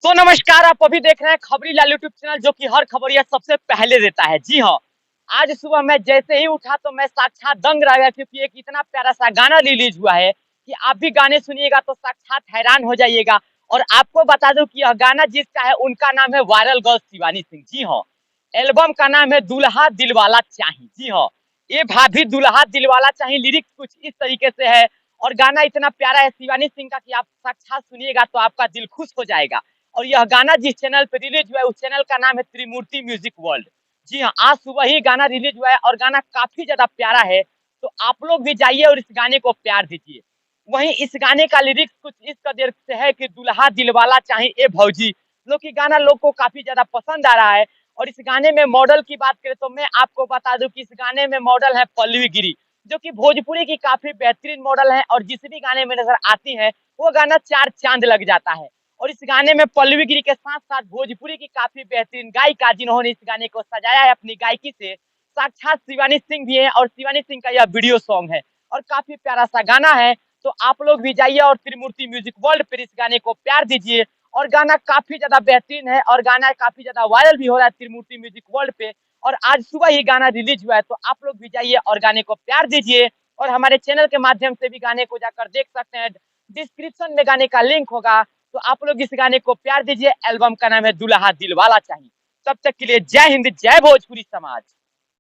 तो नमस्कार, आप अभी देख रहे हैं खबरी लाल यूट्यूब चैनल, जो कि हर खबर यह सबसे पहले देता है। जी हाँ, आज सुबह मैं जैसे ही उठा तो मैं साक्षात दंग रह गया, क्योंकि एक इतना प्यारा सा गाना रिलीज हुआ है कि आप भी गाने सुनिएगा तो साक्षात हैरान हो जाइएगा। और आपको बता दूं कि यह गाना जिसका है उनका नाम है वायरल गर्ल शिवानी सिंह। जी हाँ, एल्बम का नाम है दुल्हा दिलवाला चाही। जी हाँ, ये भाभी दुल्हा दिलवाला चाही लिरिक्स कुछ इस तरीके से है। और गाना इतना प्यारा है शिवानी सिंह का कि आप साक्षात सुनिएगा तो आपका दिल खुश हो जाएगा। और यह गाना जिस चैनल पे रिलीज हुआ है उस चैनल का नाम है त्रिमूर्ति म्यूजिक वर्ल्ड। जी हाँ, आज सुबह ही गाना रिलीज हुआ है और गाना काफी ज्यादा प्यारा है। तो आप लोग भी जाइए और इस गाने को प्यार दीजिए। वहीं इस गाने का लिरिक्स कुछ इस कदर से है कि दुल्हा दिलवाला चाहे ए भौजी, जो कि गाना लोग को काफी ज्यादा पसंद आ रहा है। और इस गाने में मॉडल की बात करें तो मैं आपको बता दूं कि इस गाने में मॉडल है पल्लवी गिरी, जो कि भोजपुरी की काफी बेहतरीन मॉडल है और जिस भी गाने में नजर आती है वो गाना चार चांद लग जाता है। और इस गाने में पल्लवी गिरी के साथ साथ भोजपुरी की काफी बेहतरीन गायिका जिन्होंने इस गाने को सजाया है अपनी गायकी से, साक्षात शिवानी सिंह भी है। और शिवानी सिंह का यह वीडियो सॉन्ग है और काफी प्यारा सा गाना है। तो आप लोग भी जाइए और त्रिमूर्ति म्यूजिक वर्ल्ड पर इस गाने को प्यार दीजिए। और गाना काफी ज्यादा बेहतरीन है और गाना काफी ज्यादा वायरल भी हो रहा है त्रिमूर्ति म्यूजिक वर्ल्ड पे। और आज सुबह ही गाना रिलीज हुआ है, तो आप लोग भी जाइए और गाने को प्यार दीजिए। और हमारे चैनल के माध्यम से भी गाने को जाकर देख सकते हैं, डिस्क्रिप्शन में गाने का लिंक होगा। तो आप लोग इस गाने को प्यार दीजिए। एल्बम का नाम है दुल्हा दिलवाला चाहिए। तब तक के लिए जय हिंद, जय भोजपुरी समाज।